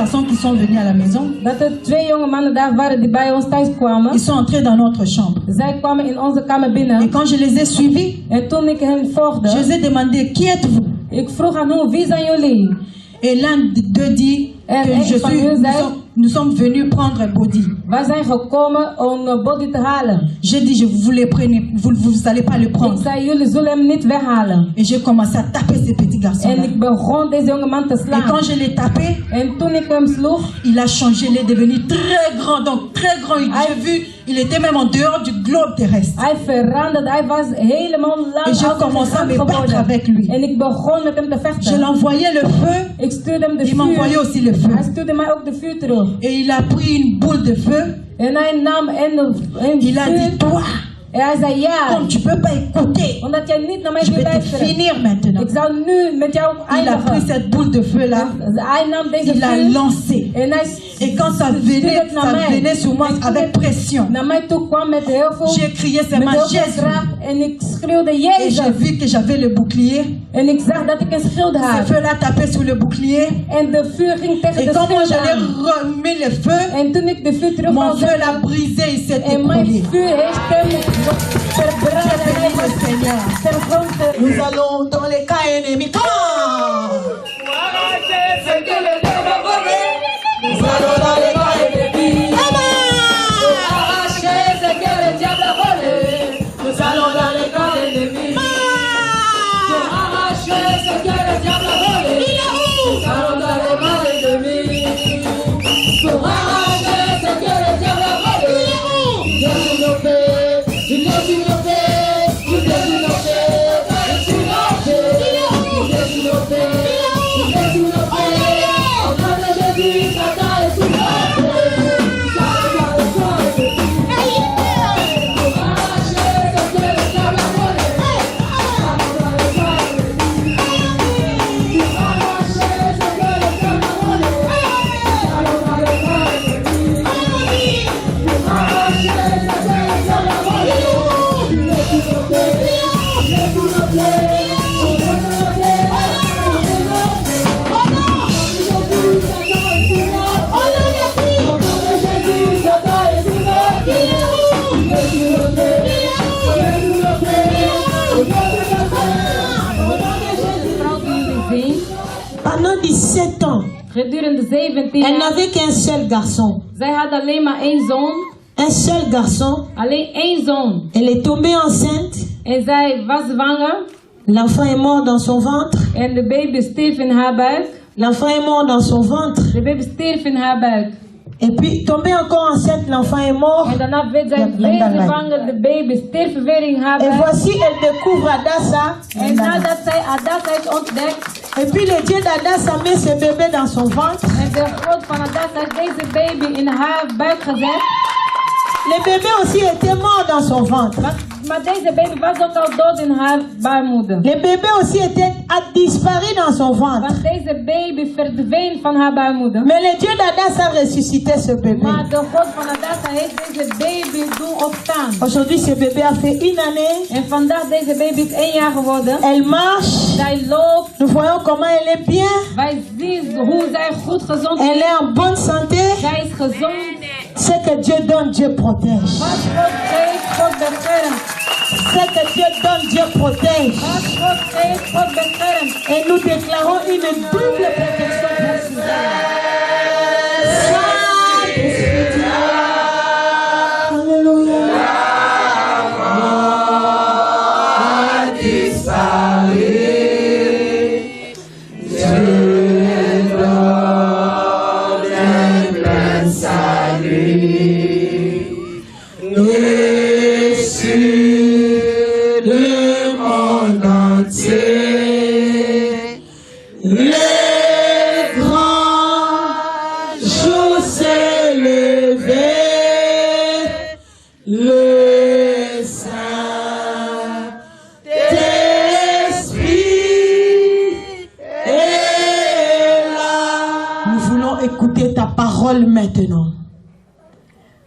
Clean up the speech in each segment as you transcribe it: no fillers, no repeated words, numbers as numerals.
garçons qui sont venus à la maison. Dat er 2 jonge mannen daar waren die bij ons thuis kwamen. Ils sont entrés dans notre chambre. Zij kwamen in onze kamer Et binnen. quand je les ai suivis, En toen ik hen volgde, je les ai demandé, qui êtes-vous? ik vroeg aan hun, wie zijn jullie? Et l'un d'eux dit que nous sommes venus prendre un body. Wij zijn gekomen om een body te halen. J'ai dit, vous les prenez, vous allez pas le Ik prendre. zei, jullie zullen hem niet weghalen. Et j'ai commencé à taper ces petits garçons. En ik begon deze jonge man te Et slaan. quand je l'ai tapé, En toen ik hem sloeg, il a changé, il est devenu très grand, donc très grand. J'ai vu, il était même en dehors du globe terrestre. hij veranderde, hij was helemaal lang. Et j'ai commencé à me battre avec lui. En ik begon met hem te Je vechten. l'envoyais le feu, Ik stuurde hem de il m'envoyait vuur. aussi le feu. Hij stuurde mij ook de vuur terug. Et il a pris une boule de feu, En hij nam een il a dit, vuur. toi, En hij zei, ja, comme tu peux pas écouter, omdat jij niet naar mij je wil vais te luisteren. finir maintenant. Ik zou nu met jou Il a pris eindigen. cette boule de feu là, Hij nam deze il l'a vuur. lancée. En hij Et quand ça venait sur moi avec pression, naar mij toe kwam met heel veel, j'ai crié met seulement heel veel Jésus. kracht. En ik schreeuwde Et Jezus. j'ai vu que j'avais le bouclier. En ik zag dat ik een schild Ce had. feu là tapait sur le bouclier. En de vuur ging tegen Et de quand moi je schild l'ai aan. remis le feu, En toen ik de vuur terug mon wou feu zetten, l'a brisé, il s'est en mijn écroulé. vuur heeft hem verbrand. En hij was Seigneur. verbrand. Nous allons dans les cas ennemis. Nous allons dans les cas ennemis. Nous allons dans les cas ennemis. Pendant 17 ans, Gedurende 17 elle jaar. n'avait qu'un seul garçon. Zij had alleen maar één zoon. Un seul garçon. Alleen één zoon. Elle est tombée enceinte. En zij was zwanger. L'enfant est mort dans son ventre. En de baby stierf in haar buik. L'enfant est mort dans son ventre. De baby stierf in haar buik. Et puis, tombée encore enceinte, l'enfant est mort. En daarna werd zij weer zwanger. De baby stierf weer in haar Et buik. voici, elle découvre Adassa. En nadat zij Adassa heeft ontdekt. Et puis, le Dieu d'Adassa met ce bébé dans son ventre. En de God van Adassa heeft deze baby in haar buik gezet. Le bébé aussi était mort dans son ventre. Maar deze baby was ook al dood in haar baarmoeder. Le bébé aussi a disparu dans son ventre. Want deze baby verdween van haar baarmoeder. Mais le Dieu d'Adassa ressuscitait ce bébé. Maar de God van Adassa heeft deze baby doen opstaan. Aujourd'hui, ce bébé a fait 1 année. En vandaag deze baby is 1 jaar geworden. Elle marche. Zij loopt. Nous voyons comment elle est bien. Wij zien hoe zij goed gezond Elle is. est en bonne santé. Zij is gezond. Ce que Dieu donne, Dieu protège. Wat God geeft, God beschermt. Ce que Dieu donne, Dieu protège. Wat God geeft, God beschermt. Et nous déclarons une double protection pour Suzanne. Alléluia. Maintenant.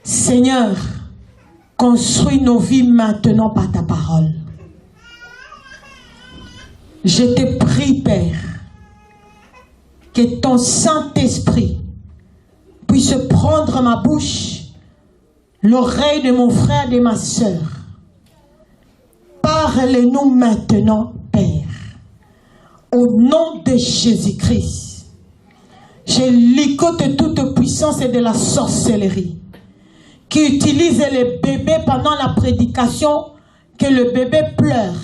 Seigneur, construis nos vies maintenant par ta parole. Je te prie, Père, que ton Saint-Esprit puisse prendre ma bouche, l'oreille de mon frère et de ma sœur. Parle-nous maintenant, Père, au nom de Jésus-Christ. Je ligote toute puissance et de la sorcellerie qui utilise les bébés pendant la prédication, que le bébé pleure.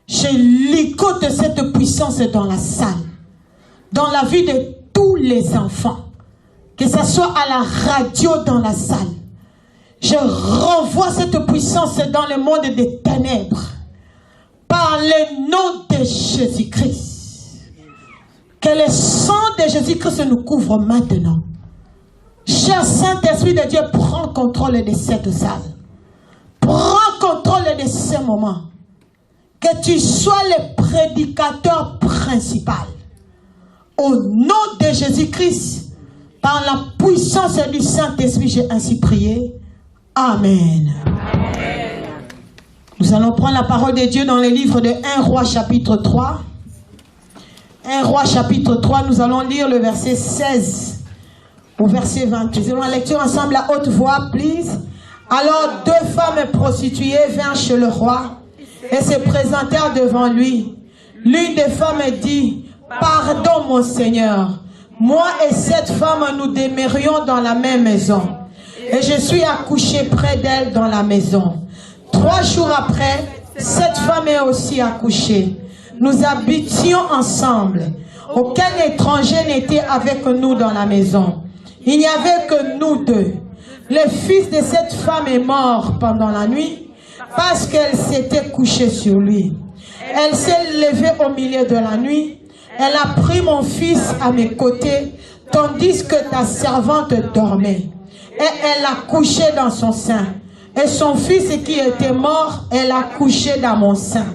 Je ligote cette puissance dans la salle, dans la vie de tous les enfants, que ce soit à la radio, dans la salle. Je renvoie cette puissance dans le monde des ténèbres par le nom de Jésus-Christ. Que le sang de Jésus-Christ nous couvre maintenant. Cher Saint-Esprit de Dieu, prends contrôle de cette salle. Prends contrôle de ce moment. Que tu sois le prédicateur principal. Au nom de Jésus-Christ, par la puissance du Saint-Esprit, j'ai ainsi prié. Amen. Amen. Nous allons prendre la parole de Dieu dans le livre de 1 Roi chapitre 3. 1 Roi chapitre 3, nous allons lire le verset 16 au verset 20. Nous allons la lecture ensemble à haute voix, please. Alors 2 femmes prostituées vinrent chez le roi et se présentèrent devant lui. L'une des femmes dit, « Pardon mon Seigneur, moi et cette femme nous demeurions dans la même maison. Et je suis accouchée près d'elle dans la maison. 3 jours après, cette femme est aussi accouchée. Nous habitions ensemble. Aucun étranger n'était avec nous dans la maison. Il n'y avait que nous deux. Le fils de cette femme est mort pendant la nuit parce qu'elle s'était couchée sur lui. Elle s'est levée au milieu de la nuit. Elle a pris mon fils à mes côtés tandis que ta servante dormait. Et elle l'a couché dans son sein. Et son fils qui était mort, elle l'a couché dans mon sein.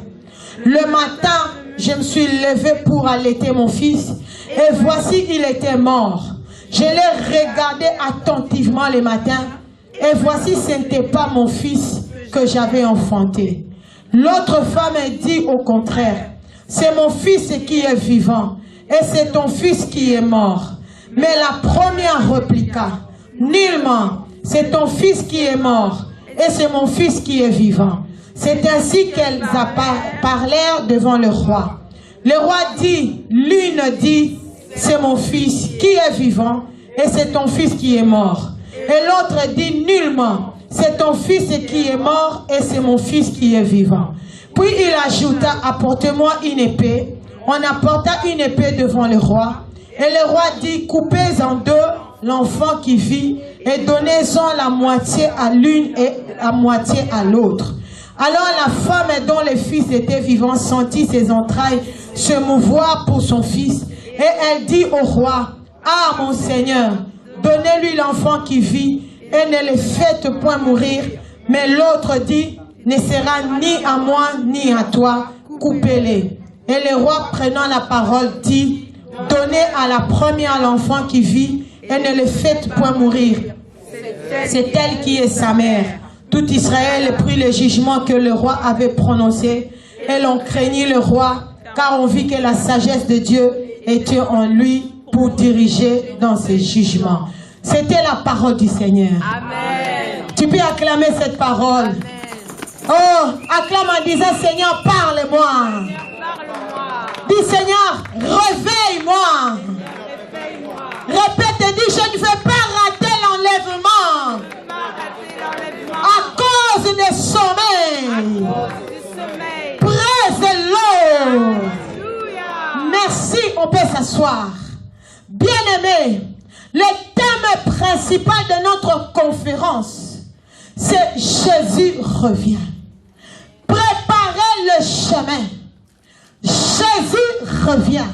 Le matin, je me suis levée pour allaiter mon fils. Et voici, il était mort. Je l'ai regardé attentivement le matin. Et voici, ce n'était pas mon fils que j'avais enfanté. L'autre femme dit au contraire, c'est mon fils qui est vivant. Et c'est ton fils qui est mort. Mais la première répliqua, nullement, c'est ton fils qui est mort et c'est mon fils qui est vivant. C'est ainsi qu'elles parlèrent devant le roi. Le roi dit, l'une dit, c'est mon fils qui est vivant et c'est ton fils qui est mort. Et l'autre dit, nullement, c'est ton fils qui est mort et c'est mon fils qui est vivant. Puis il ajouta, apportez-moi une épée. On apporta une épée devant le roi. Et le roi dit, coupez en deux l'enfant qui vit et donnez-en la moitié à l'une et la moitié à l'autre. Alors la femme dont le fils était vivant sentit ses entrailles se mouvoir pour son fils. Et elle dit au roi, ah mon Seigneur, donnez-lui l'enfant qui vit et ne le faites point mourir. Mais l'autre dit, ne sera ni à moi ni à toi, coupez-les. Et le roi prenant la parole dit, donnez à la première l'enfant qui vit et ne le faites point mourir. C'est elle qui est sa mère. Tout Israël prit le jugement que le roi avait prononcé et l'on craignit le roi car on vit que la sagesse de Dieu était en lui pour diriger dans ses jugements. C'était la parole du Seigneur. Amen. Tu peux acclamer cette parole. Amen. Oh, acclame en disant, Seigneur, parle-moi. Dis, Seigneur, réveille-moi. Répète et dis, je ne vais pas rater l'enlèvement à cause des sommeils. Praise-le. Merci, on peut s'asseoir. Bien-aimés, le thème principal de notre conférence, c'est Jésus revient. Préparez le chemin. Jésus revient.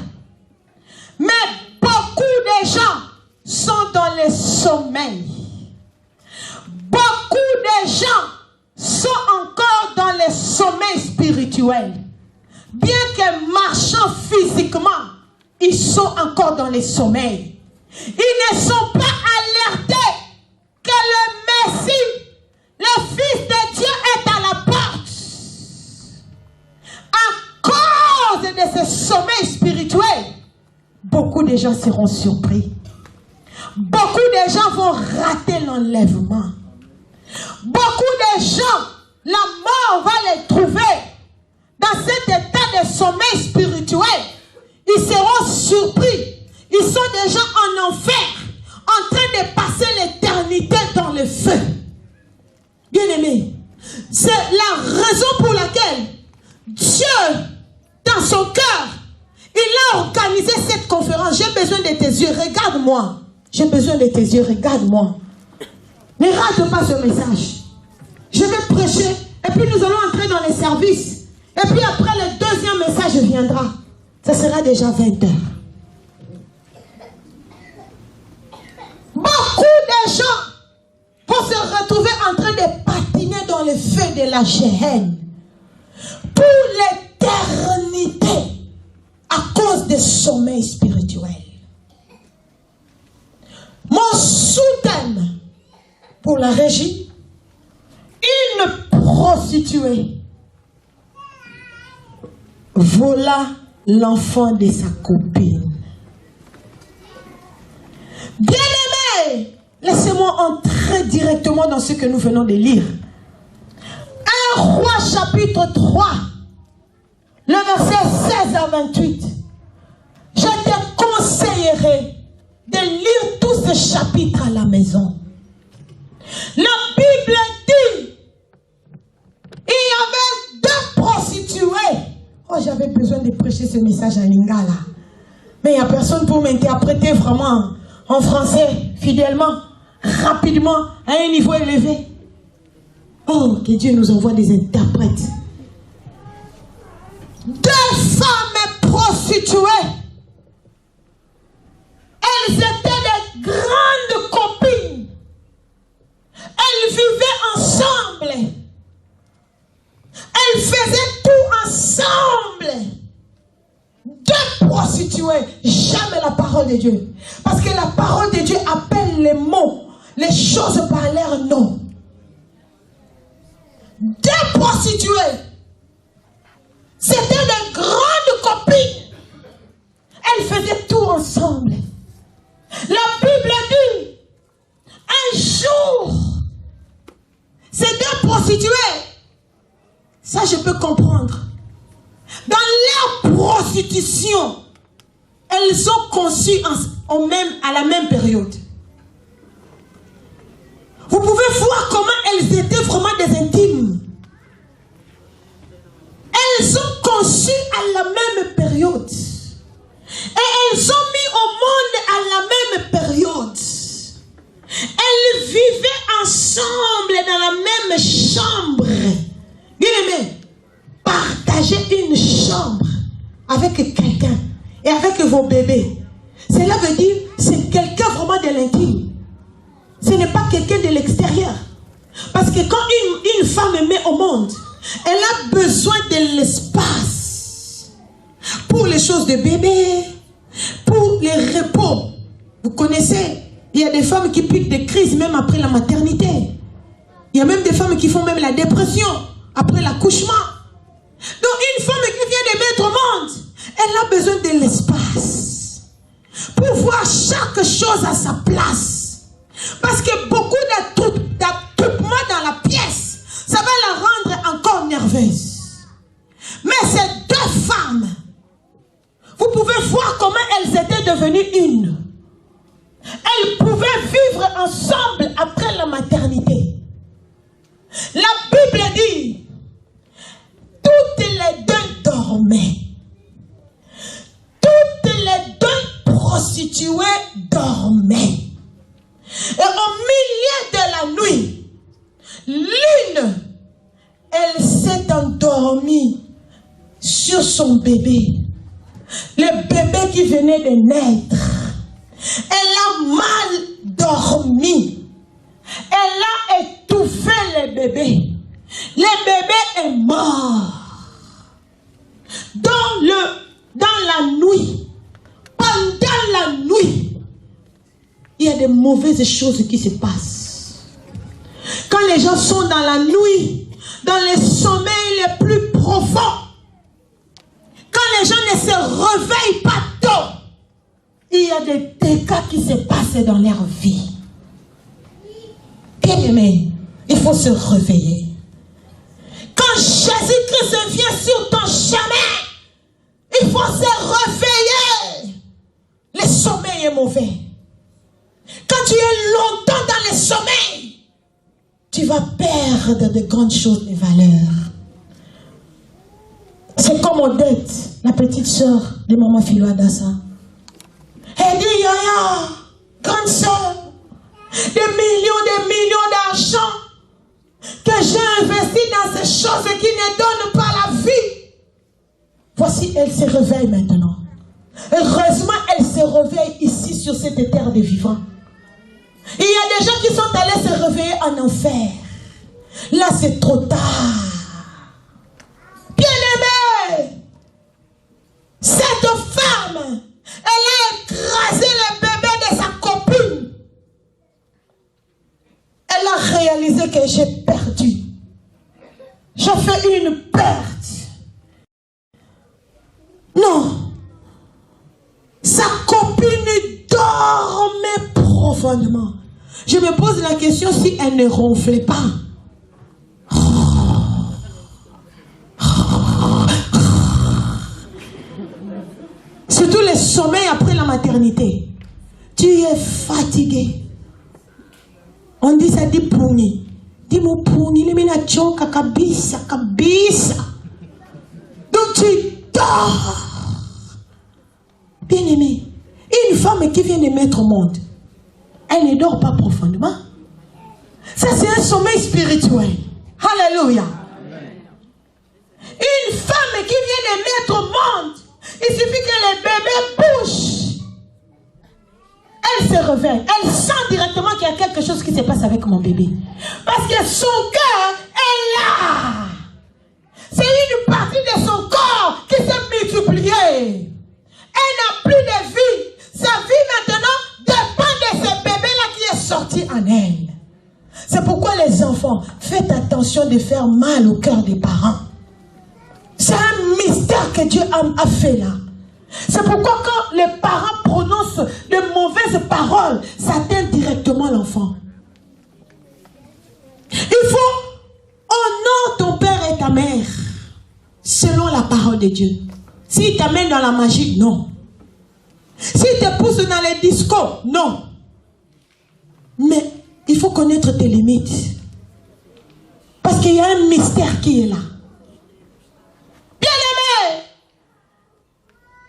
Mais beaucoup de gens sont dans le sommeil. Beaucoup de gens sont encore dans le sommeil spirituel. Bien que marchant physiquement, ils sont encore dans le sommeil. Ils ne sont pas alertés que le Messie, le Fils de Dieu, est à la porte. À cause de ce sommeil spirituel, beaucoup de gens seront surpris. Beaucoup avons raté l'enlèvement. Beaucoup de gens, la mort va les trouver dans cet état de sommeil spirituel. Ils seront surpris. Ils sont déjà en enfer, en train de passer l'éternité dans le feu. Bien-aimé, c'est la raison pour laquelle Dieu, dans son cœur, il a organisé cette conférence. J'ai besoin de tes yeux, regarde-moi. J'ai besoin de tes yeux, regarde-moi. Ne rate pas ce message. Je vais prêcher, et puis nous allons entrer dans les services. Et puis après, le deuxième message viendra. Ça sera déjà 20 heures. Beaucoup de gens vont se retrouver en train de patiner dans le feu de la Géhenne pour l'éternité à cause des sommeils spirituels. Mon sous-thème pour la régie, une prostituée vola l'enfant de sa copine. Bien-aimés, laissez-moi entrer directement dans ce que nous venons de lire. 1 Roi chapitre 3, le verset 16 à 28. Je te conseillerais de lire tout ce chapitre à la maison. La Bible dit, il y avait 2 prostituées. Oh, j'avais besoin de prêcher ce message en lingala. Mais il n'y a personne pour m'interpréter vraiment en français, fidèlement, rapidement, à un niveau élevé. Oh, que Dieu nous envoie des interprètes. 2 femmes prostituées. Elles étaient des grandes copines. Elles vivaient ensemble. Elles faisaient tout ensemble. 2 prostituées. Jamais la parole de Dieu. Parce que la parole de Dieu appelle les mots, les choses par leur nom. 2 prostituées. C'était des grandes copines. Elles faisaient tout ensemble. La Bible dit, un jour, ces 2 prostituées, ça je peux comprendre, dans leur prostitution, elles ont conçu à la même période. Vous pouvez voir comment elles étaient vraiment des intimes. Elles ont conçu à la même période. Et elles ont mis au monde à la même période. Elles vivaient ensemble dans la même chambre. Bien aimé, partager une chambre avec quelqu'un et avec vos bébés. Cela veut dire c'est quelqu'un vraiment de l'intime. Ce n'est pas quelqu'un de l'extérieur. Parce que quand une femme est mise au monde, elle a besoin de l'espace pour les choses de bébé, pour les repos. Vous connaissez, il y a des femmes qui piquent des crises même après la maternité. Il y a même des femmes qui font même la dépression après l'accouchement. Donc une femme qui vient de mettre au monde, elle a besoin de l'espace pour voir chaque chose à sa place. Parce que beaucoup d'attroupements dans la pièce, ça va la rendre encore nerveuse. Mais ces 2 femmes, vous pouvez voir comment elles étaient devenues une. Elles pouvaient vivre ensemble après la maternité. La Bible dit, toutes les 2 dormaient. Toutes les 2 prostituées dormaient. Et au milieu de la nuit, l'une, elle s'est endormie sur son bébé. Le bébé qui venait de naître. Elle a mal dormi. Elle a étouffé le bébé. Le bébé est mort. Dans la nuit, pendant la nuit, il y a des mauvaises choses qui se passent. Quand les gens sont dans la nuit, dans les sommeils les plus profonds, quand les gens ne se réveillent pas tôt, il y a des dégâts qui se passent dans leur vie. Bien-aimé, il faut se réveiller. Quand Jésus-Christ vient sur ton chemin, il faut se réveiller. Le sommeil est mauvais. Quand tu es longtemps dans le sommeil, tu vas perdre de grandes choses de valeur. C'est comme Odette, la petite sœur de maman Philo Adassa. Elle dit, Yaya, grande sœur, des millions d'argent que j'ai investi dans ces choses qui ne donnent pas la vie. Voici, elle se réveille maintenant. Heureusement, elle se réveille ici sur cette terre de vivants. Il y a des gens qui sont allés se réveiller en enfer. Là, c'est trop tard. Bien-aimé, cette femme, elle a écrasé le bébé de sa copine. Elle a réalisé que j'ai perdu. J'ai fait une perte. Non. Sa copine dormait profondément. Je me pose la question si elle ne ronflait pas. Surtout le sommeil après la maternité. Tu es fatigué. On dit ça, dit pouni. Dis-moi pouni, le mina choka kabisa, kabisa. Donc tu dors. Bien-aimé, une femme qui vient de mettre au monde, elle ne dort pas profondément. Ça, c'est un sommeil spirituel. Alléluia. Une femme qui vient de mettre au monde, il suffit que le bébé bouge. Elle se réveille. Elle sent directement qu'il y a quelque chose qui se passe avec mon bébé. Parce que son cœur est là. C'est une partie de son corps qui s'est multipliée. Elle n'a plus de vie. Sa vie maintenant dépend de ce bébé-là qui est sorti en elle. C'est pourquoi les enfants, faites attention de faire mal au cœur des parents. C'est un mystère que Dieu a fait là. C'est pourquoi quand les parents prononcent de mauvaises paroles, ça atteint directement l'enfant. Il faut honore ton père et ta mère selon la parole de Dieu. S'il t'amène dans la magie, non. S'il te pousse dans les discos, non. Mais il faut connaître tes limites. Parce qu'il y a un mystère qui est là. Bien-aimé,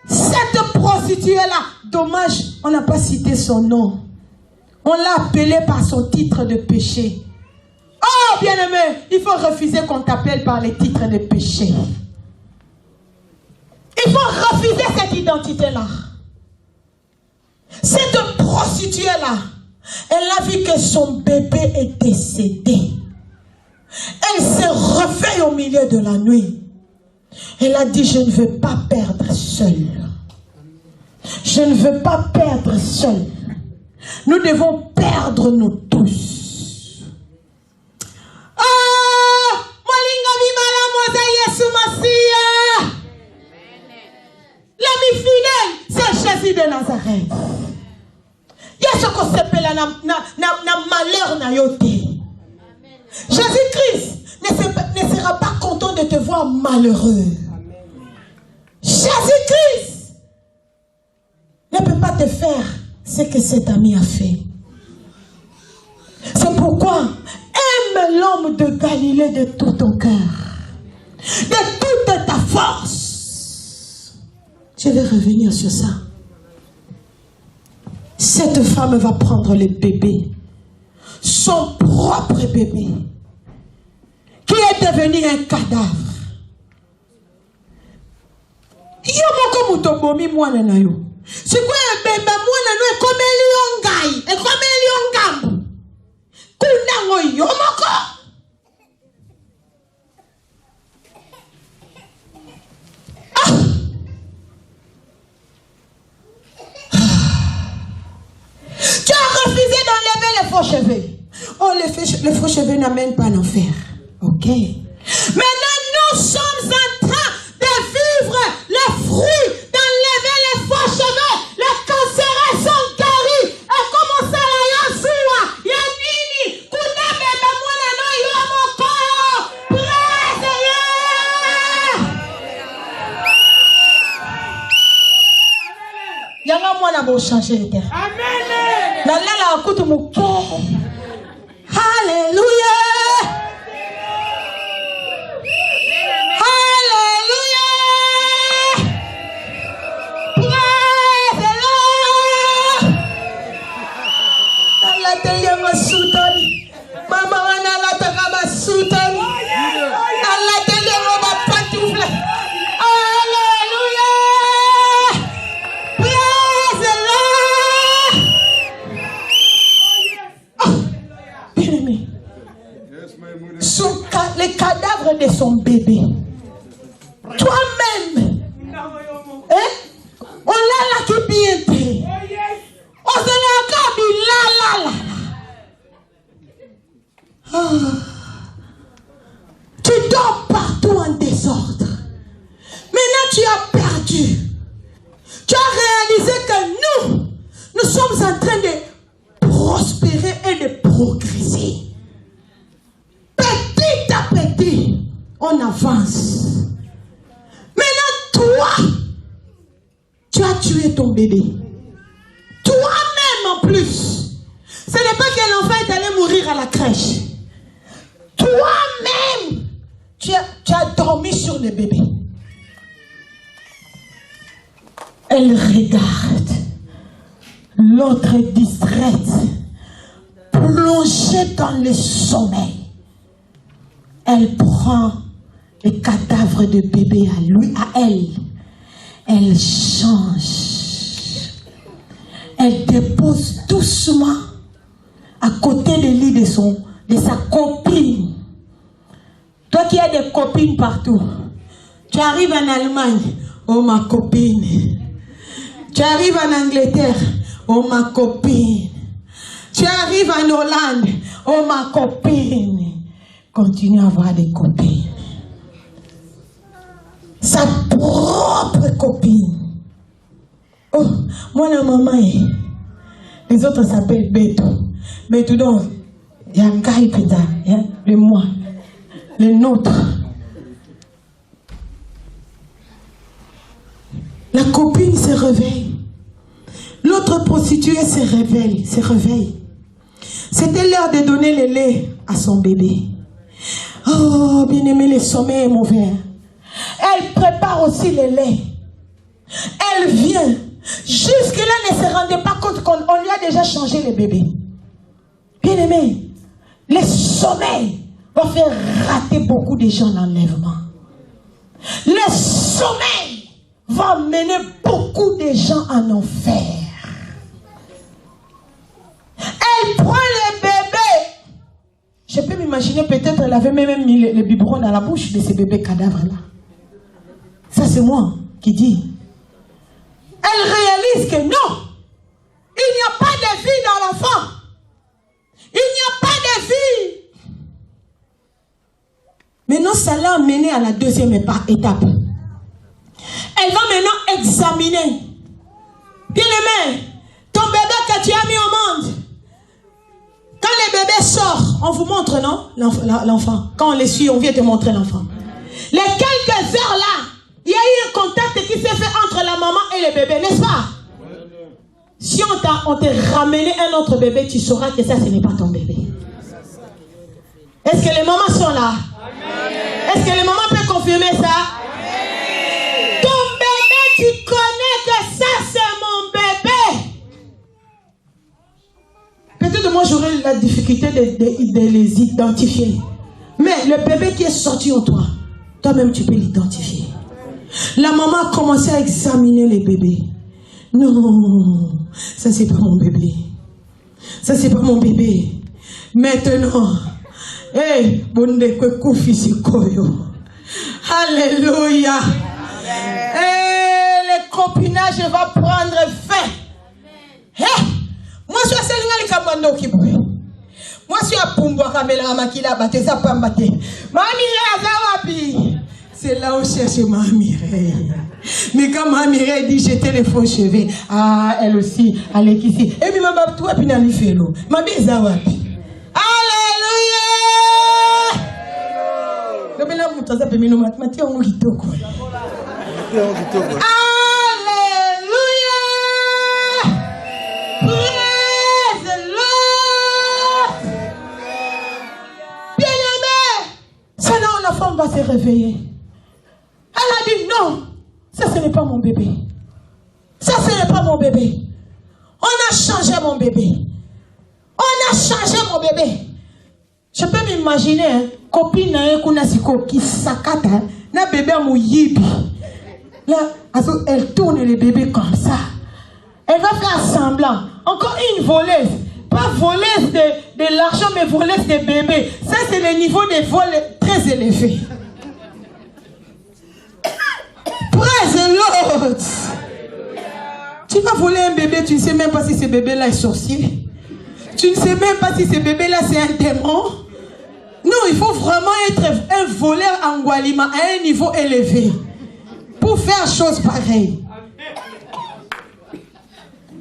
cette prostituée-là, dommage, on n'a pas cité son nom. On l'a appelée par son titre de péché. Oh, bien-aimé, il faut refuser qu'on t'appelle par les titres de péché. Il faut refuser cette identité-là. Cette prostituée-là, elle a vu que son bébé est décédé. Elle se réveille au milieu de la nuit. Elle a dit, je ne veux pas perdre seule. Je ne veux pas perdre seule. Nous devons perdre nous tous. Ah! L'ami fidèle, c'est Jésus de Nazareth. Il y a ce qu'on s'appelle na malheur na yote. Jésus-Christ ne sera pas content de te voir malheureux. Jésus-Christ ne peut pas te faire ce que cet ami a fait. C'est pourquoi aime l'homme de Galilée de tout ton cœur, de toute ta force. Je vais revenir sur ça. Cette femme va prendre le bébé, son propre bébé, qui est devenu un cadavre. Yomo comme tobomi mwana na yo. C'est quoi un bébé mwana no comme liongai, et comme liongam. Kunango yomoko. Tu as refusé d'enlever les faux cheveux. Oh, les faux cheveux n'amènent pas en enfer. Ok. Maintenant, nous sommes en train de vivre les fruits d'enlever les faux cheveux. Les cancers sont guéris. Et comment ça, la yasua, yanini, kuna va changer les terres. Amen. La écoute mon cœur. Alléluia. Alléluia. Praise the Lord. La télé m'a soutenu. Maman wana la taka m'a soutenu. La télé m'a pantoufle. Alléluia. Praise the Lord. Bien-aimé. Les cadavres de son bébé. Toi-même. Hein? On l'a là qui bien fait. On se l'a là là. Tu dors partout en désordre. Maintenant tu as perdu. Tu as réalisé que nous sommes en train de prospérer et de progresser. Petit à petit, on avance. Maintenant toi, tu as tué ton bébé. Toi-même en plus. Ce n'est pas que l'enfant est allé mourir à la crèche. Toi-même, tu as dormi sur le bébé. Elle regarde. L'autre est distraite. Plongée dans le sommeil. Elle prend le cadavre de bébé à lui, à elle. Elle change. Elle dépose doucement à côté du lit de sa copine. Toi qui as des copines partout, tu arrives en Allemagne, oh ma copine. Tu arrives en Angleterre, oh ma copine. Tu arrives en Hollande, oh ma copine. Continue à avoir des copines. Sa propre copine. Oh, moi la maman, les autres s'appellent Beto. Beto donc, il y a un gars qui fait ça, le moi, le nôtre. La copine se réveille. L'autre prostituée se réveille. C'était l'heure de donner le lait à son bébé. Oh, bien-aimé, le sommeil est mauvais. Elle prépare aussi le lait. Elle vient. Jusque-là, ne se rendait pas compte qu'on lui a déjà changé le bébé. Bien-aimé, le sommeil va faire rater beaucoup de gens l'enlèvement. Le sommeil va mener beaucoup de gens en enfer. Elle prend le bébé. Je peux m'imaginer, peut-être elle avait même mis le biberon dans la bouche de ce bébé cadavre-là. Ça, c'est moi qui dis. Elle réalise que non, il n'y a pas de vie dans l'enfant. Il n'y a pas de vie. Maintenant, ça l'a amené à la deuxième étape. Elle va maintenant examiner. Bien-aimé, ton bébé que tu as mis au monde, quand le bébé sort, on vous montre, non? L'enfant. Quand on les suit, on vient te montrer l'enfant. Les quelques heures là, il y a eu un contact qui s'est fait entre la maman et le bébé, n'est-ce pas? Si on t'a ramené un autre bébé, tu sauras que ça, ce n'est pas ton bébé. Est-ce que les mamans sont là? Est-ce que les mamans peuvent confirmer ça? Ton bébé, tu connais que ça, c'est mon bébé. Peut-être moi, j'aurais la difficulté de les identifier. Mais le bébé qui est sorti en toi, toi-même, tu peux l'identifier. La maman a commencé à examiner les bébés. Non, ça c'est pas mon bébé. Ça c'est pas mon bébé. Maintenant, hey, alléluia. Hey, le copinage va prendre fin. Hey, moi je suis Selinga Likabando Kibwe. Moi je suis à Pumbo Kamela Makila Bate Zapambate. Mami Azawapi. C'est là où je cherche ma Mireille. Mais quand ma Mireille dit j'étais les faux cheveux, ah, elle aussi, elle est ici. Et puis ma bab, toi, puis dans le félo. Ma bizawapi. Alléluia! Le bel amour, ça peut nous mathématiques, on rit quoi. Alléluia! va se réveiller. Elle a dit non, ça ce n'est pas mon bébé. Ça ce n'est pas mon bébé. On a changé mon bébé. On a changé mon bébé. Je peux m'imaginer, hein, copine qui s'accate, un bébé mouyibi. Là, elle tourne le bébé comme ça. Elle va faire semblant. Encore une voleuse. Pas voleuse de l'argent, mais voleuse de bébé. Ça, c'est le niveau de vol très élevé. Praise the Lord. Tu vas voler un bébé, tu ne sais même pas si ce bébé-là est sorcier. Tu ne sais même pas si ce bébé-là c'est un démon. Non, il faut vraiment être un voleur en Gualima à un niveau élevé pour faire chose pareille.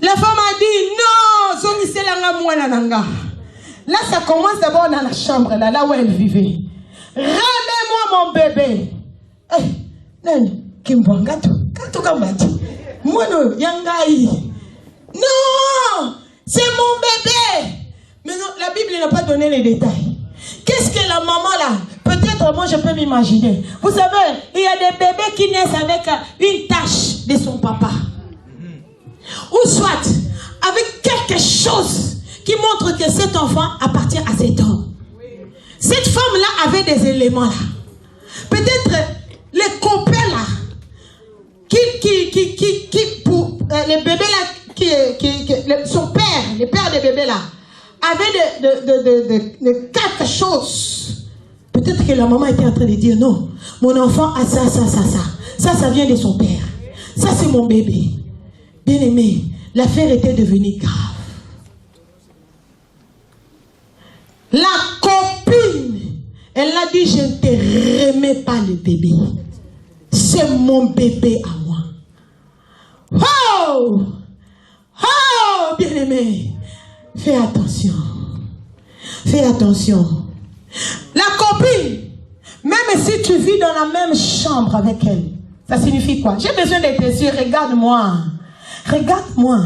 La femme a dit non, là ça commence d'abord dans la chambre, là où elle vivait. Ramène-moi mon bébé. Non, c'est mon bébé. Mais non, la Bible n'a pas donné les détails. Qu'est-ce que la maman là? Peut-être moi je peux m'imaginer. Vous savez, il y a des bébés qui naissent avec une tache de son papa. Ou soit avec quelque chose qui montre que cet enfant appartient à cet homme. Cette femme-là avait des éléments là. Peut-être les copains là, pour les bébés là, son père, le père des bébés là, avait de quelque chose. Peut-être que la maman était en train de dire non, mon enfant a ça. Ça vient de son père. Ça c'est mon bébé. Bien aimé, l'affaire était devenue grave. La copine, elle a dit, je ne te remets pas le bébé. C'est mon bébé à moi. Oh! Oh, bien aimé, fais attention. Fais attention. La copine, même si tu vis dans la même chambre avec elle, ça signifie quoi? J'ai besoin de tes yeux, regarde-moi. Regarde-moi.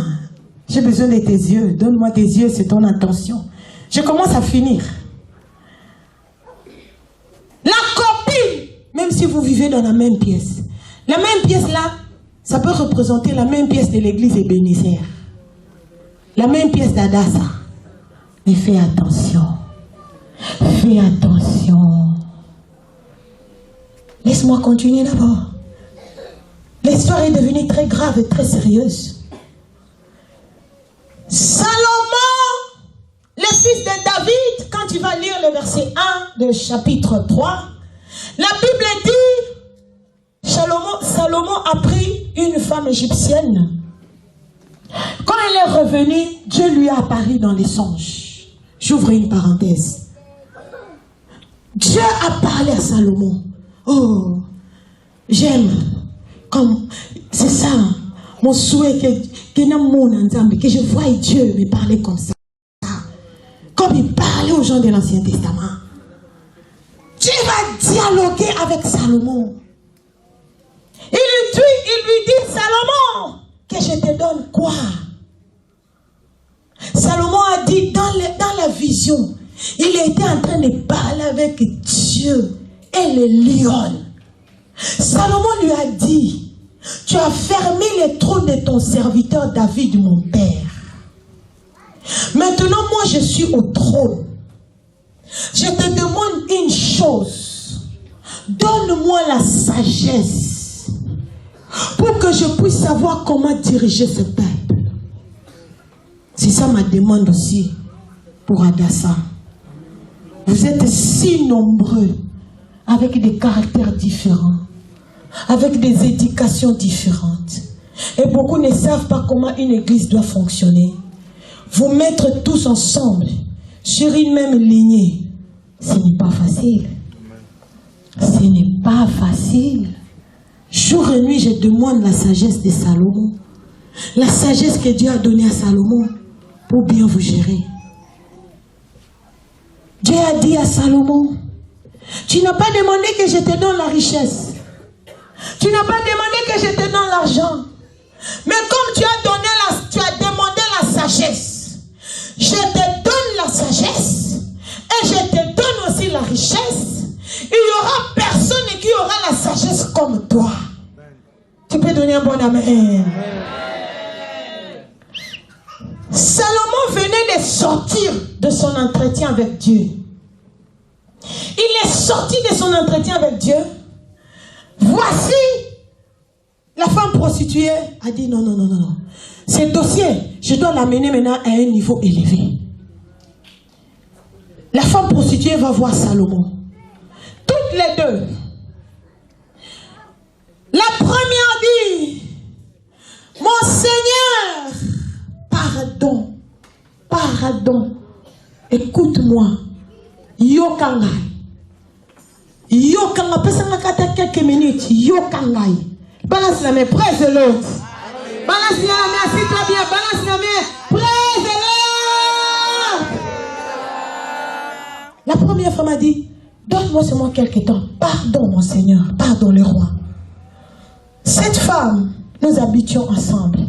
J'ai besoin de tes yeux. Donne-moi tes yeux, c'est ton intention. Je commence à finir. La copine, même si vous vivez dans la même pièce, la même pièce là, ça peut représenter la même pièce de l'église Ebenezer. La même pièce d'Adassa. Mais fais attention. Fais attention. Laisse-moi continuer d'abord. L'histoire est devenue très grave et très sérieuse. Salomon, le fils de David, quand tu vas lire le verset 1 de chapitre 3, la Bible dit, Salomon a pris une femme égyptienne. Quand elle est revenue, Dieu lui a apparu dans les songes. J'ouvre une parenthèse. Dieu a parlé à Salomon. Oh, j'aime. Comme, c'est ça, mon souhait que je voie Dieu me parler comme ça. Comme il parlait aux gens de l'Ancien Testament. Dieu va dialoguer avec Salomon. Il lui dit, Salomon, que je te donne quoi? Salomon a dit, dans la vision, il était en train de parler avec Dieu et le lion. Salomon lui a dit, tu as fermé les trônes de ton serviteur David, mon père. Maintenant, moi, je suis au trône. Je te demande une chose. Donne-moi la sagesse pour que je puisse savoir comment diriger ce peuple. C'est ça ma demande aussi pour Adassa. Vous êtes si nombreux avec des caractères différents, avec des éducations différentes. Et beaucoup ne savent pas comment une église doit fonctionner. Vous mettre tous ensemble sur une même lignée, ce n'est pas facile. Ce n'est pas facile. Jour et nuit, je demande la sagesse de Salomon. La sagesse que Dieu a donnée à Salomon pour bien vous gérer. Dieu a dit à Salomon, tu n'as pas demandé que je te donne la richesse. Tu n'as pas demandé que je te donne l'argent. Mais comme tu as demandé la sagesse, je te donne la sagesse et je te donne aussi la richesse. Il n'y aura personne aura la sagesse comme toi. Tu peux donner un bon amen. Salomon venait de sortir de son entretien avec Dieu. Il est sorti de son entretien avec Dieu. Voici, la femme prostituée a dit non, non, non, non, non. Ce dossier, je dois l'amener maintenant à un niveau élevé. La femme prostituée va voir Salomon. Toutes les deux. La première dit, mon Seigneur, pardon, pardon, écoute-moi, yokangai, yokangai, pesanga kata quelques minutes, yokangai, balance la main, presse l'autre, balance la main, assis-toi bien, balance la main, presse l'autre. La première femme a dit, donne-moi seulement quelques temps, pardon mon Seigneur, pardon le roi. Cette femme, nous habitions ensemble.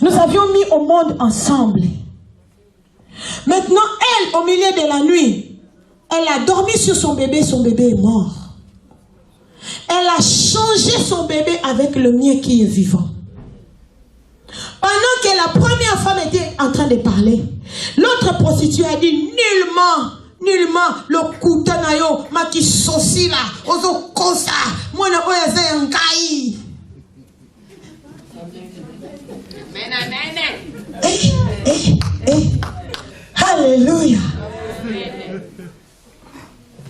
Nous avions mis au monde ensemble. Maintenant, elle, au milieu de la nuit, elle a dormi sur son bébé est mort. Elle a changé son bébé avec le mien qui est vivant. Pendant que la première femme était en train de parler, l'autre prostituée a dit, nullement, le kutanayo, maki sosila, ozo kosa, mwana oya ngai. Alléluia.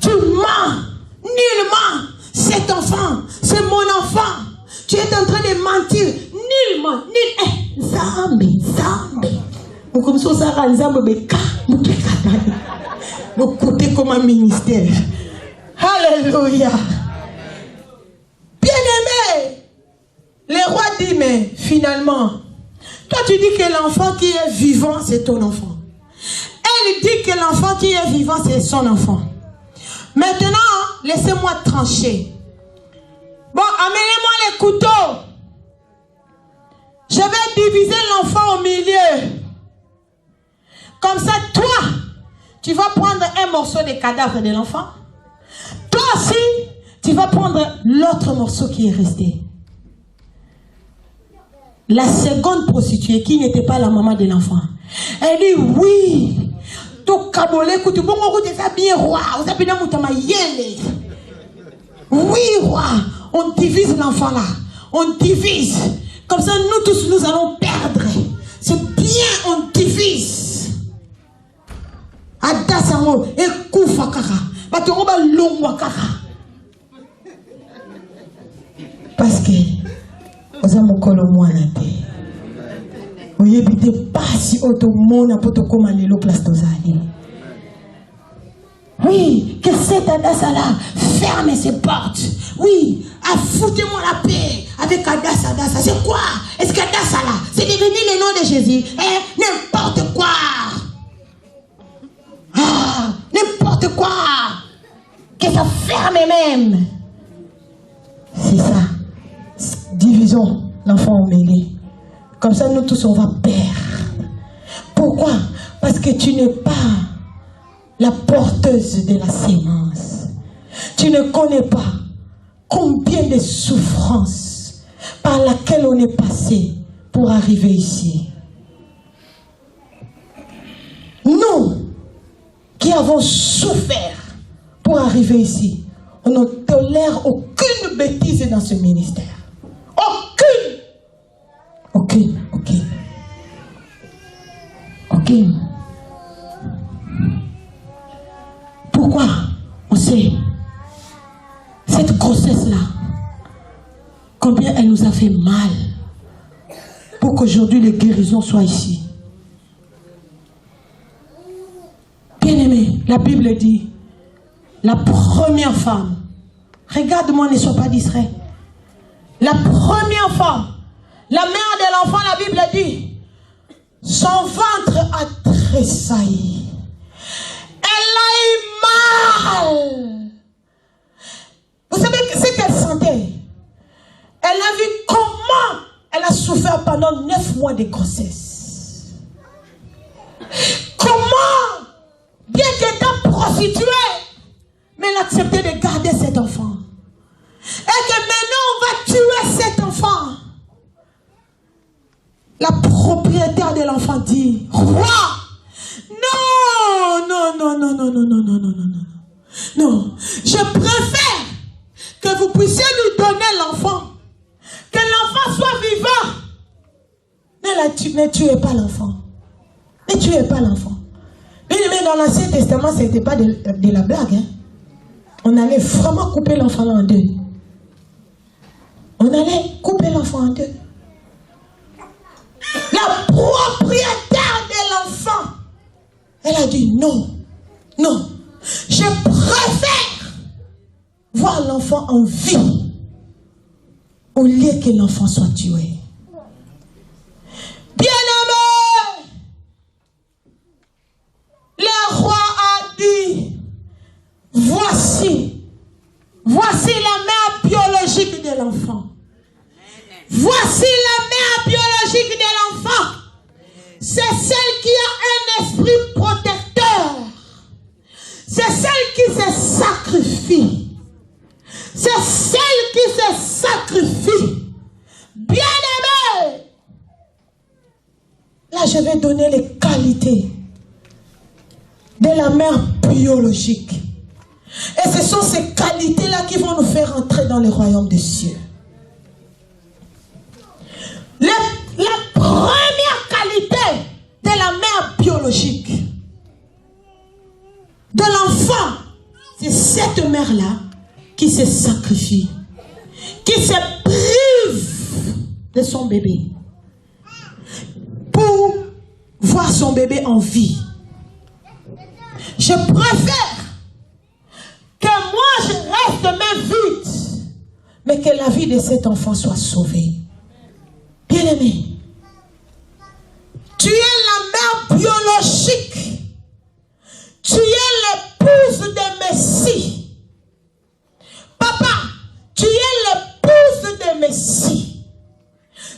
Tu mens nullement. Cet enfant, c'est mon enfant. Tu es en train de mentir nullement. Zambi. Nous comme ça, le côté comme un ministère. Alléluia. Bien-aimé, le roi dit, mais finalement, toi tu dis que l'enfant qui est vivant, c'est ton enfant. Elle dit que l'enfant qui est vivant, c'est son enfant. Maintenant, laissez-moi trancher. Bon, amenez-moi les couteaux. Je vais diviser l'enfant au milieu. Comme ça, toi, tu vas prendre un morceau de cadavre de l'enfant. Toi aussi, tu vas prendre l'autre morceau qui est resté. La seconde prostituée, qui n'était pas la maman de l'enfant, elle dit oui. Oui, roi. On divise l'enfant là. On divise. Comme ça, nous tous, nous allons perdre. C'est bien, on divise. Adasango, ekufa kaka. Batongoba longwa kaka. Parce que, ozamokolo mwana te. Oyebite pasi otomona potokoma lelo place tozali. Oui, que cet Adassa-là ferme ses portes. Oui, foutez-moi la paix avec Adassa. C'est quoi? Est-ce qu'Adassa-là, c'est devenu le nom de Jésus? N'importe quoi. N'importe quoi. Que ça ferme même. C'est ça. Divisons l'enfant au mêlé. Comme ça, nous tous, on va perdre. Pourquoi? Parce que tu n'es pas la porteuse de la sémence. Tu ne connais pas combien de souffrances par laquelle on est passé pour arriver ici. Nous qui avons souffert pour arriver ici, on ne tolère aucune bêtise dans ce ministère. Aucune. Pourquoi? On sait, cette grossesse-là, combien elle nous a fait mal pour qu'aujourd'hui les guérisons soient ici. Bien-aimé, la Bible dit, la première femme, regarde-moi, ne sois pas distrait. La première femme, la mère de l'enfant, la Bible dit, son ventre a tressailli. Elle a eu mal. Vous savez ce qu'elle sentait? Elle a vu comment elle a souffert pendant 9 mois de grossesse. Comment, bien qu'étant prostituée, mais elle acceptait de garder cet enfant. propriétaire de l'enfant dit, roi, non, non, non, non, non, non, non, non, non, non, non. Non, je préfère que vous puissiez lui donner l'enfant, que l'enfant soit vivant. Ne tuez pas l'enfant. Ne tuez pas l'enfant. Mais dans l'Ancien Testament, ce n'était pas de la blague. Hein? On allait vraiment couper l'enfant en deux. On allait couper l'enfant en deux. La propriétaire de l'enfant, elle a dit non, non. Je préfère voir l'enfant en vie au lieu que l'enfant soit tué. Bien-aimé, le roi a dit, voici la mère biologique de l'enfant. Voici la mère biologique de l'enfant. C'est celle qui a un esprit protecteur. C'est celle qui se sacrifie. C'est celle qui se sacrifie. Bien-aimé. Là, je vais donner les qualités de la mère biologique. Et ce sont ces qualités-là qui vont nous faire entrer dans le royaume des cieux. La première qualité de la mère biologique, de l'enfant, c'est cette mère-là qui se sacrifie, qui se prive de son bébé pour voir son bébé en vie. Je préfère que moi je reste même vide, mais que la vie de cet enfant soit sauvée. Bien-aimé, tu es la mère biologique. Tu es l'épouse de Messie. Papa, tu es l'épouse de Messie.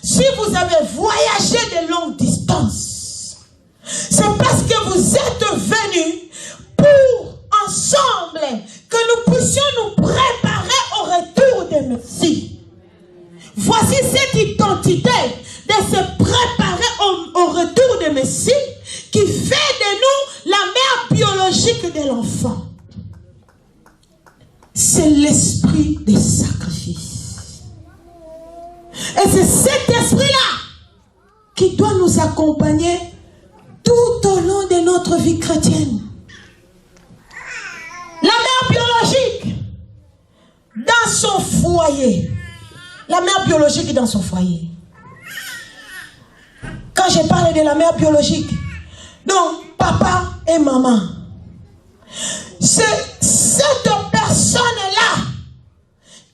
Si vous avez voyagé de longue distance, c'est parce que vous êtes venus pour ensemble que nous puissions nous préparer au retour de Messie. Voici cette identité de se préparer au retour de Messie qui fait de nous la mère biologique de l'enfant. C'est l'esprit des sacrifices. Et c'est cet esprit-là qui doit nous accompagner tout au long de notre vie chrétienne. La mère biologique dans son foyer. La mère biologique dans son foyer. Quand je parle de la mère biologique, donc papa et maman, c'est cette personne-là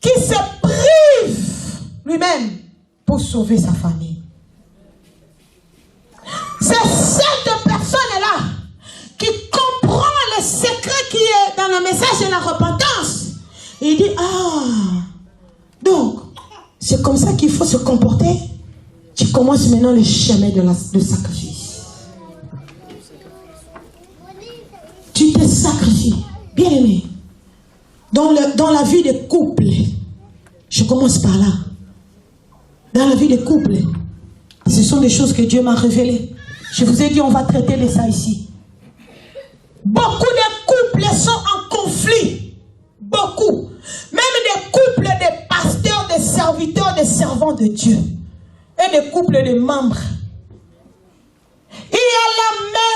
qui se prive lui-même pour sauver sa famille. C'est cette personne-là qui comprend le secret qui est dans le message de la repentance. Il dit, donc, c'est comme ça qu'il faut se comporter. Tu commences maintenant le chemin de sacrifice. Tu te sacrifies. Bien aimé. Dans la vie de couple, je commence par là. Dans la vie de couple, ce sont des choses que Dieu m'a révélées. Je vous ai dit, on va traiter de ça ici. Beaucoup de couples sont en conflit. Beaucoup. Même des couples de pasteurs, de serviteurs, de servants de Dieu. Et des couples de membres. Il y a la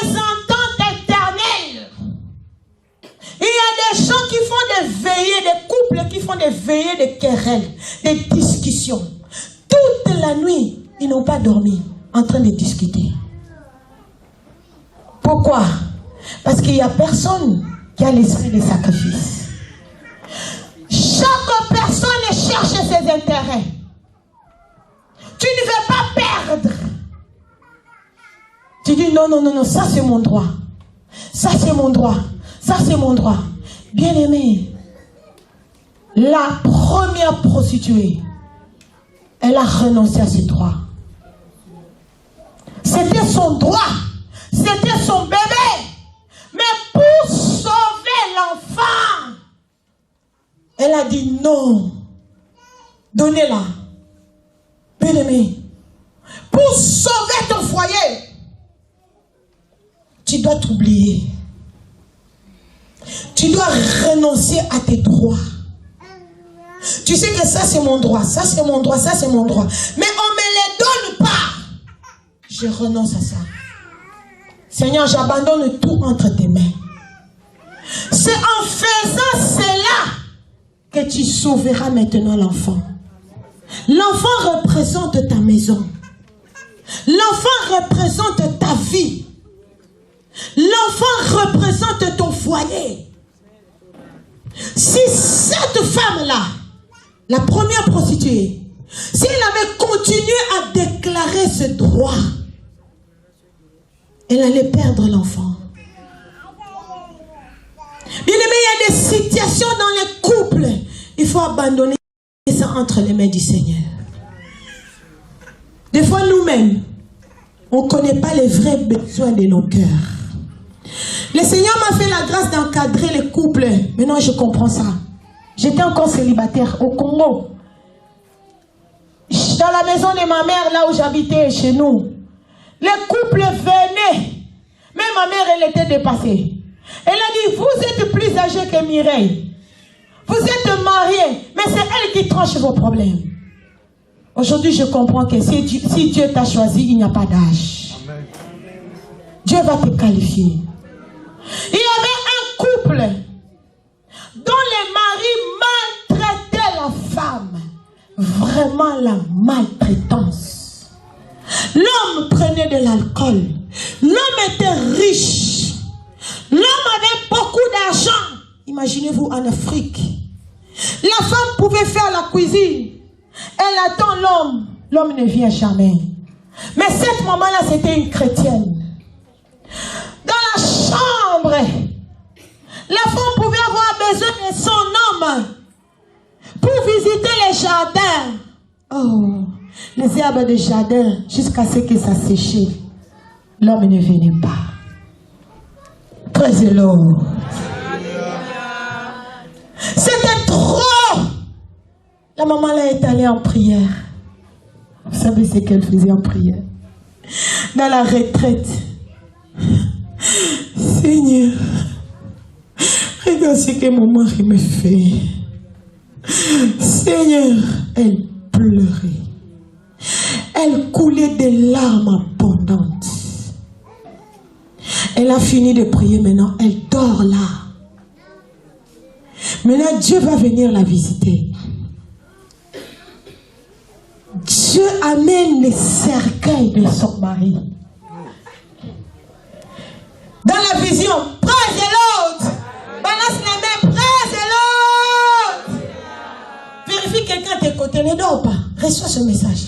mésentente éternelle. Il y a des gens qui font des veillées, des couples qui font des veillées de querelles, des discussions. Toute la nuit, ils n'ont pas dormi en train de discuter. Pourquoi? Parce qu'il n'y a personne qui a l'esprit de sacrifice. Chaque personne cherche ses intérêts. Tu ne veux pas perdre. Tu dis non, non, non, non, ça c'est mon droit. Ça c'est mon droit. Ça c'est mon droit. Bien aimé, la première prostituée, elle a renoncé à ses droits. C'était son droit. C'était son bébé. Mais pour sauver l'enfant, elle a dit non. Donnez-la. Bien-aimé, pour sauver ton dois t'oublier. Tu dois renoncer à tes droits. Tu sais que ça c'est mon droit, ça c'est mon droit, ça c'est mon droit. Mais on ne me les donne pas. Je renonce à ça. Seigneur, j'abandonne tout entre tes mains. C'est en faisant cela que tu sauveras maintenant l'enfant. L'enfant représente ta maison. L'enfant représente ta vie. L'enfant représente ton foyer. Si cette femme-là, la première prostituée, si elle avait continué à déclarer ce droit, elle allait perdre l'enfant. Bien aimé, il y a des situations dans les couples. Il faut abandonner ça entre les mains du Seigneur. Des fois, nous-mêmes, on ne connaît pas les vrais besoins de nos cœurs. Le Seigneur m'a fait la grâce d'encadrer les couples. Maintenant, je comprends ça. J'étais encore célibataire au Congo. Dans la maison de ma mère, là où j'habitais chez nous, les couples venaient. Mais ma mère, elle était dépassée. Elle a dit, vous êtes plus âgé que Mireille. Vous êtes mariés, mais c'est elle qui tranche vos problèmes. Aujourd'hui, je comprends que si Dieu t'a choisi, il n'y a pas d'âge. Dieu va te qualifier. Il y avait un couple dont les maris maltraitaient la femme. Vraiment la maltraitance. L'homme prenait de l'alcool. L'homme était riche. L'homme avait beaucoup d'argent. Imaginez-vous en Afrique. La femme pouvait faire la cuisine. Elle attend l'homme. L'homme ne vient jamais. Mais cette maman-là, c'était une chrétienne. Dans la chambre, la femme pouvait avoir besoin de son homme pour visiter les jardins. Oh, les herbes de jardin, jusqu'à ce que ça séchait. L'homme ne venait pas. Praise-le. C'était trop. La maman là est allée en prière. Vous savez ce qu'elle faisait en prière? Dans la retraite. Seigneur, regarde ce que mon mari me fait. Seigneur, elle pleurait. Elle coulait des larmes abondantes. Elle a fini de prier maintenant. Elle dort là. Maintenant, Dieu va venir la visiter. Dieu amène les cercueils de son mari. Dans la vision, praise l'autre. Balance les mains, praise l'autre. Vérifie quelqu'un à tes côtés, ne dors pas. Reçois ce message.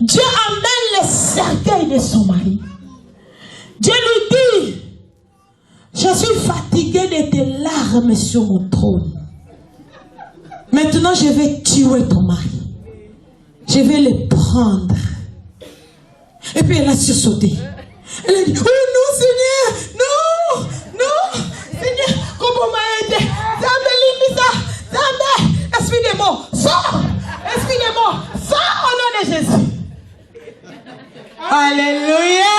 Dieu amène les cercueils de son mari. Dieu lui dit, je suis fatigué de tes larmes sur mon trône. Maintenant, je vais tuer ton mari. Je vais le prendre. Et puis elle a sursauté. Elle a dit, oh non Seigneur, non, non, Seigneur, comment m'a aidé? Zambé, limita, Zambé, esprit des morts, sors, esprit des morts, sors au nom de Jésus. Alléluia.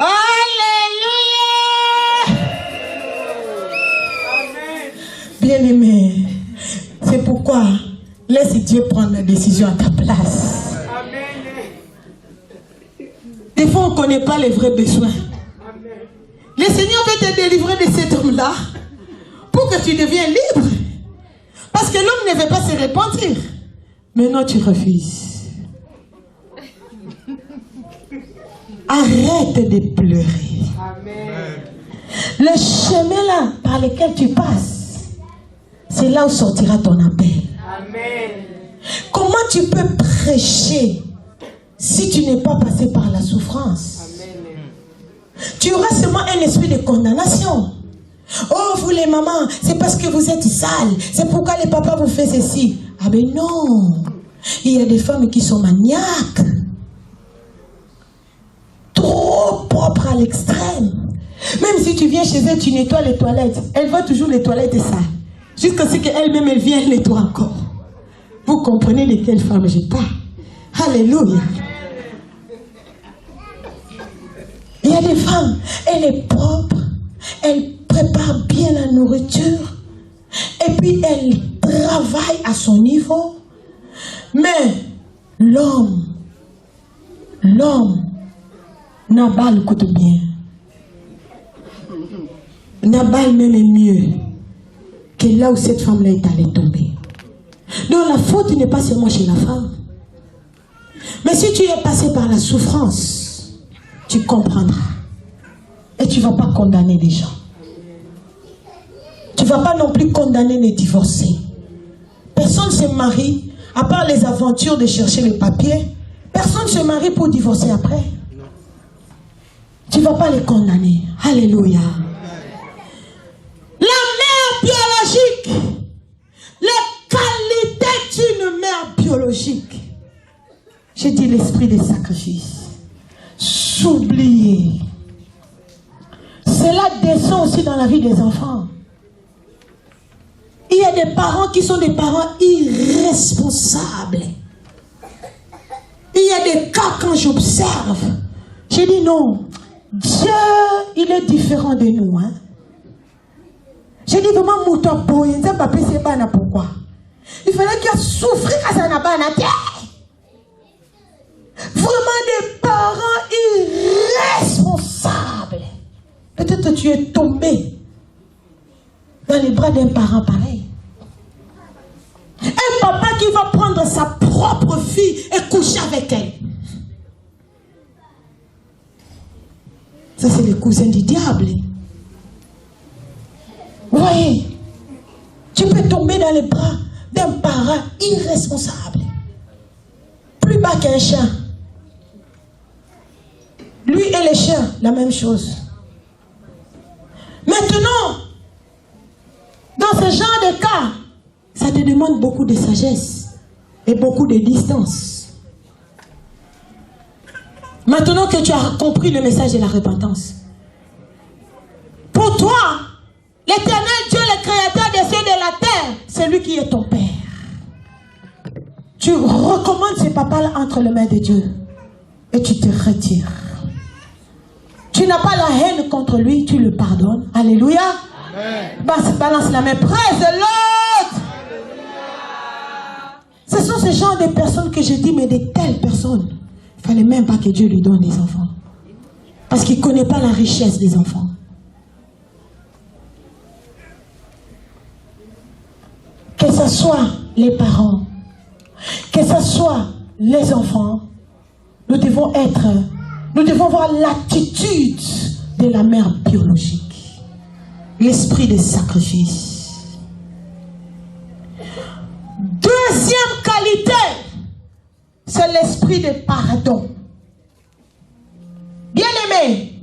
Alléluia. Bien-aimé, c'est pourquoi laisse Dieu prendre la décision à ta place. Des fois, on ne connaît pas les vrais besoins. Le Seigneur veut te délivrer de cet homme-là pour que tu deviennes libre. Parce que l'homme ne veut pas se repentir. Maintenant, tu refuses. Arrête de pleurer. Amen. Le chemin là par lequel tu passes, c'est là où sortira ton appel. Amen. Comment tu peux prêcher si tu n'es pas passé par la souffrance? Amen. Tu auras seulement un esprit de condamnation. Oh, vous les mamans, c'est parce que vous êtes sales. C'est pourquoi les papas vous font ceci. Ah ben non. Il y a des femmes qui sont maniaques. Trop propres à l'extrême. Même si tu viens chez elle, tu nettoies les toilettes. Elle voit toujours les toilettes sales. Jusqu'à ce qu'elle-même, elle vienne nettoie encore. Vous comprenez de quelle femme je parle? Alléluia. a des femmes, elle est propre, elle prépare bien la nourriture, et puis elle travaille à son niveau. Mais l'homme, Nabal coûte bien. Nabal même est mieux que là où cette femme-là est allée tomber. Donc la faute n'est pas seulement chez la femme. Mais si tu es passé par la souffrance, tu comprendras. Et tu ne vas pas condamner les gens. Tu ne vas pas non plus condamner les divorcés. Personne ne se marie, à part les aventures de chercher les papiers. Personne ne se marie pour divorcer après. Tu ne vas pas les condamner. Alléluia. La mère biologique, les qualités d'une mère biologique. J'ai dit l'esprit des sacrifices. S'oublier. Cela descend aussi dans la vie des enfants. Il y a des parents qui sont des parents irresponsables. Il y a des cas quand j'observe. J'ai dit non. Dieu, il est différent de nous. Hein? J'ai dit vraiment, Mouton Boy, pourquoi? Il fallait qu'il souffre à sa nabana. Vraiment des parents irresponsables. Peut-être que tu es tombé dans les bras d'un parent pareil. Un papa qui va prendre sa propre fille et coucher avec elle. Ça, c'est les cousins du diable. Vous voyez, tu peux tomber dans les bras d'un parent irresponsable. Plus bas qu'un chien. Lui et les chiens, la même chose. Maintenant, dans ce genre de cas, ça te demande beaucoup de sagesse et beaucoup de distance. Maintenant que tu as compris le message de la repentance, pour toi, l'Éternel Dieu, le Créateur des cieux et de la terre, c'est lui qui est ton Père. Tu recommandes ce papa-là entre les mains de Dieu et tu te retires. Tu n'as pas la haine contre lui, tu le pardonnes. Alléluia. Balance la main, praise l'autre. Ce sont ce genre de personnes que je dis, mais de telles personnes, il ne fallait même pas que Dieu lui donne des enfants. Parce qu'il ne connaît pas la richesse des enfants. Que ce soit les parents, que ce soit les enfants, nous devons avoir l'attitude de la mère biologique. L'esprit de sacrifice. Deuxième qualité, c'est l'esprit de pardon. Bien-aimé,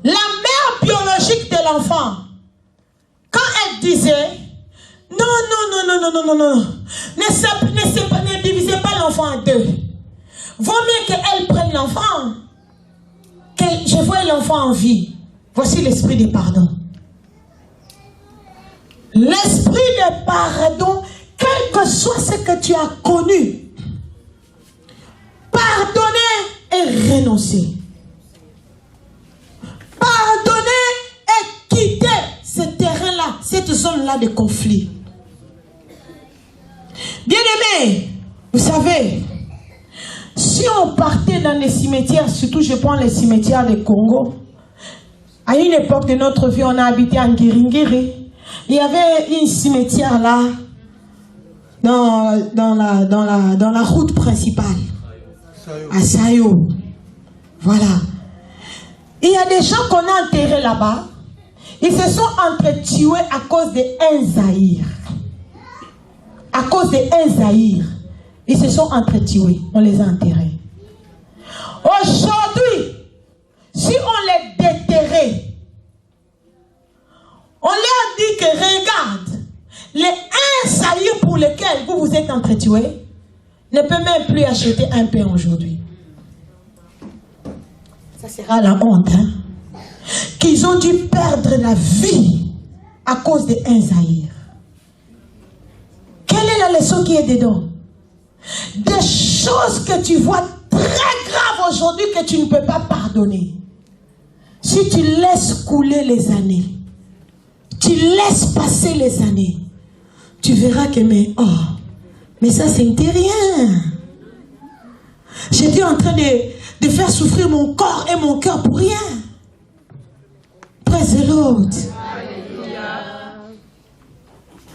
la mère biologique de l'enfant, quand elle disait non, ne divisez pas l'enfant en deux. Vaut mieux qu'elle prenne l'enfant, que je vois l'enfant en vie. Voici l'esprit de pardon. L'esprit de pardon, quel que soit ce que tu as connu, pardonner et renoncer. Pardonner et quitter ce terrain-là, cette zone-là de conflit. Bien-aimés, vous savez, si on partait dans les cimetières, surtout je prends les cimetières du Congo, à une époque de notre vie, on a habité en Guiringiri. Il y avait un cimetière là, dans la route principale, à Sayo. Voilà. Il y a des gens qu'on a enterrés là-bas. Ils se sont entretués à cause de Zaïre. À cause de Zaïre. Ils se sont entretués. On les a enterrés. Aujourd'hui, si on les déterrait, on leur dit que regarde, les Zaïre pour lesquels vous vous êtes entretués ne peut même plus acheter un pain aujourd'hui. Ça sera la honte, hein? Qu'ils ont dû perdre la vie à cause de Zaïre. Quelle est la leçon qui est dedans? Des choses que tu vois très graves aujourd'hui que tu ne peux pas pardonner. Si tu laisses couler les années, tu laisses passer les années, tu verras que mais ça c'était rien. J'étais en train de faire souffrir mon corps et mon cœur pour rien. Praise the Lord.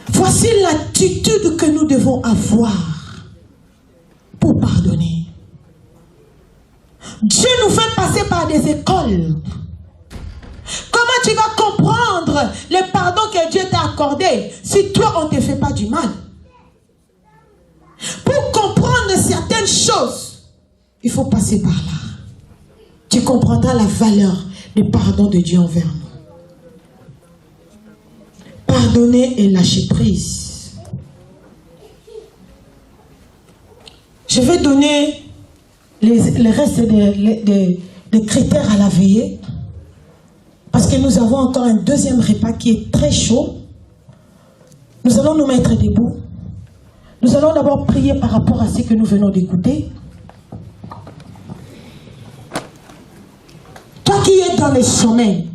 Voici l'attitude que nous devons avoir pour pardonner. Dieu nous fait passer par des écoles. Comment tu vas comprendre le pardon que Dieu t'a accordé si toi on ne te fait pas du mal? Pour comprendre certaines choses, il faut passer par là. Tu comprendras la valeur du pardon de Dieu envers nous. Pardonner et lâcher prise. Je vais donner les restes des critères à la veillée. Parce que nous avons encore un deuxième repas qui est très chaud. Nous allons nous mettre debout. Nous allons d'abord prier par rapport à ce que nous venons d'écouter. Toi qui es dans le sommeil,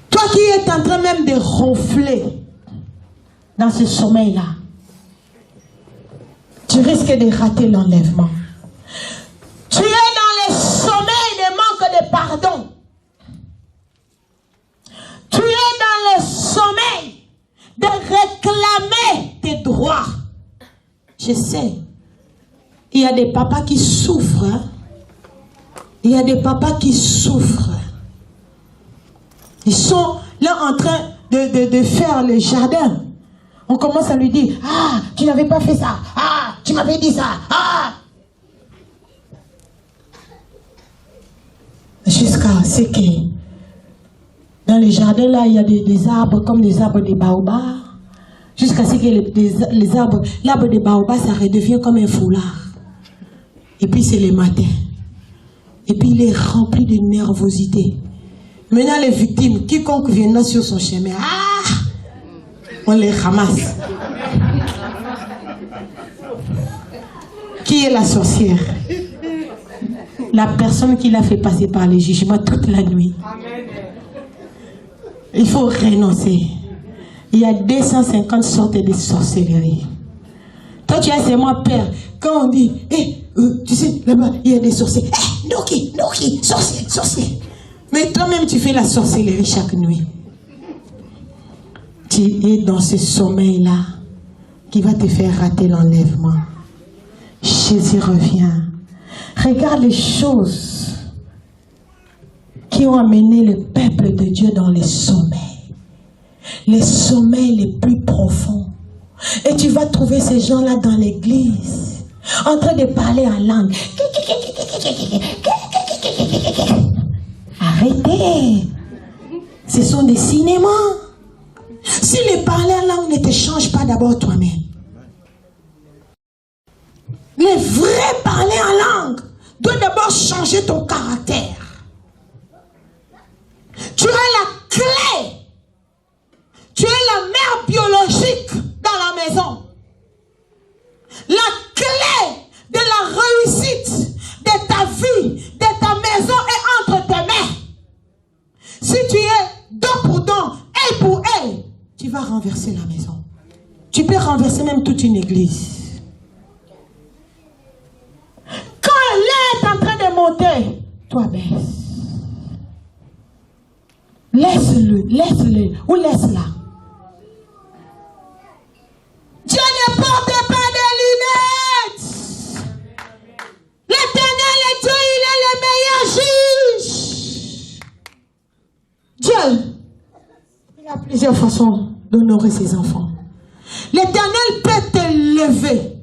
toi qui es en train même de ronfler dans ce sommeil-là, tu risques de rater l'enlèvement. Tu es dans le sommeil de manque de pardon. Tu es dans le sommeil de réclamer tes droits. Je sais, il y a des papas qui souffrent. Hein? Il y a des papas qui souffrent. Ils sont là en train de faire le jardin. On commence à lui dire, ah, tu n'avais pas fait ça. Ah, tu m'avais dit ça. Ah. Jusqu'à ce que dans les jardins là, il y a des arbres comme les arbres des baobabs. Jusqu'à ce que l'arbre des baobabs, ça redevient comme un foulard. Et puis c'est le matin. Et puis il est rempli de nervosité. Maintenant les victimes, quiconque viendra sur son chemin, on les ramasse. Qui est la sorcière? La personne qui l'a fait passer par les jugements toute la nuit. Il faut renoncer. Il y a 250 sortes de sorcellerie. Toi tu as seulement peur. Quand on dit, tu sais, là-bas, il y a des sorciers. Noki, sorcier, sorcier. Mais toi-même tu fais la sorcellerie chaque nuit. Tu es dans ce sommeil-là qui va te faire rater l'enlèvement. Jésus revient. Regarde les choses qui ont amené le peuple de Dieu dans les sommeils les plus profonds. Et tu vas trouver ces gens-là dans l'église, en train de parler en langue. Arrêtez. Ce sont des cinémas. Si les parler en langue ne te changent pas d'abord toi-même. Les vrais parler en langue doivent d'abord changer ton caractère. Tu as la clé. Tu es la mère biologique dans la maison. La clé de la réussite de ta vie, de ta maison est entre tes mains. Si tu es don pour don, œil pour œil, tu vas renverser la maison. Tu peux renverser même toute une église. Quand elle est en train de monter, toi baisse. Laisse-le ou laisse-la. Dieu ne porte pas de lunettes. L'Éternel est Dieu, il est le meilleur juge. Dieu, il y a plusieurs façons d'honorer ses enfants. L'Éternel peut te lever,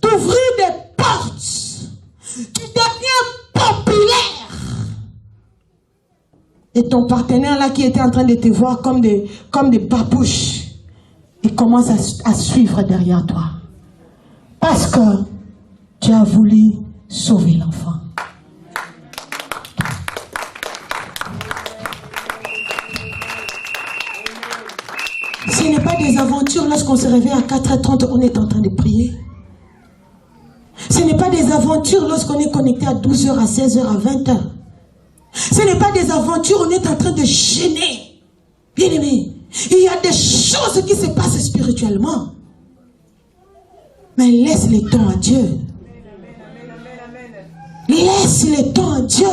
t'ouvrir des portes, tu deviens populaire. Et ton partenaire là qui était en train de te voir comme des babouches, il commence à suivre derrière toi. Parce que tu as voulu sauver l'enfant. Ce n'est pas des aventures lorsqu'on se réveille à 4h30, on est en train de prier. Ce n'est pas pas des aventures lorsqu'on est connecté à 12h, à 16h, à 20h. Ce n'est pas des aventures, on est en train de gêner. Bien aimé, il y a des choses qui se passent spirituellement. Mais laisse le temps à Dieu. Laisse le temps à Dieu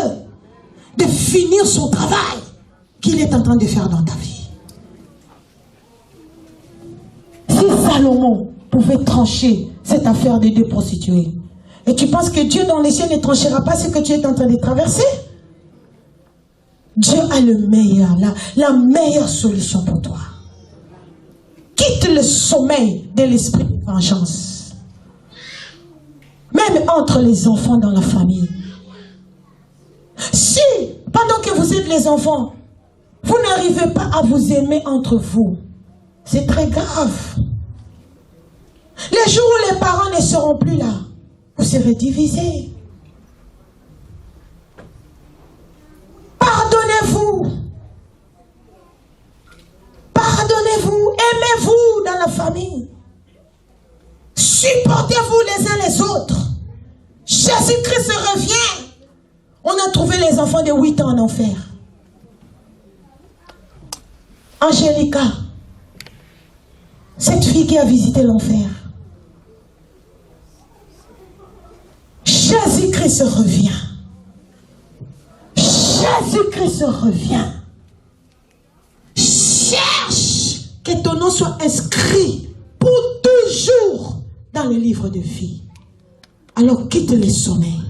de finir son travail qu'il est en train de faire dans ta vie. Si Salomon pouvait trancher cette affaire des deux prostituées, et tu penses que Dieu dans les cieux ne tranchera pas ce que tu es en train de traverser? Dieu a le meilleur, la meilleure solution pour toi. Quitte le sommeil de l'esprit de vengeance. Même entre les enfants dans la famille. Si, pendant que vous êtes les enfants, vous n'arrivez pas à vous aimer entre vous, c'est très grave. Les jours où les parents ne seront plus là, vous serez divisés. Pardonnez-vous. Pardonnez-vous. Aimez-vous dans la famille. Supportez-vous les uns les autres. Jésus-Christ revient. On a trouvé les enfants de 8 ans en enfer. Angélica, cette fille qui a visité l'enfer. Jésus-Christ revient. Jésus-Christ revient. Cherche que ton nom soit inscrit pour toujours dans le livre de vie. Alors quitte le sommeil.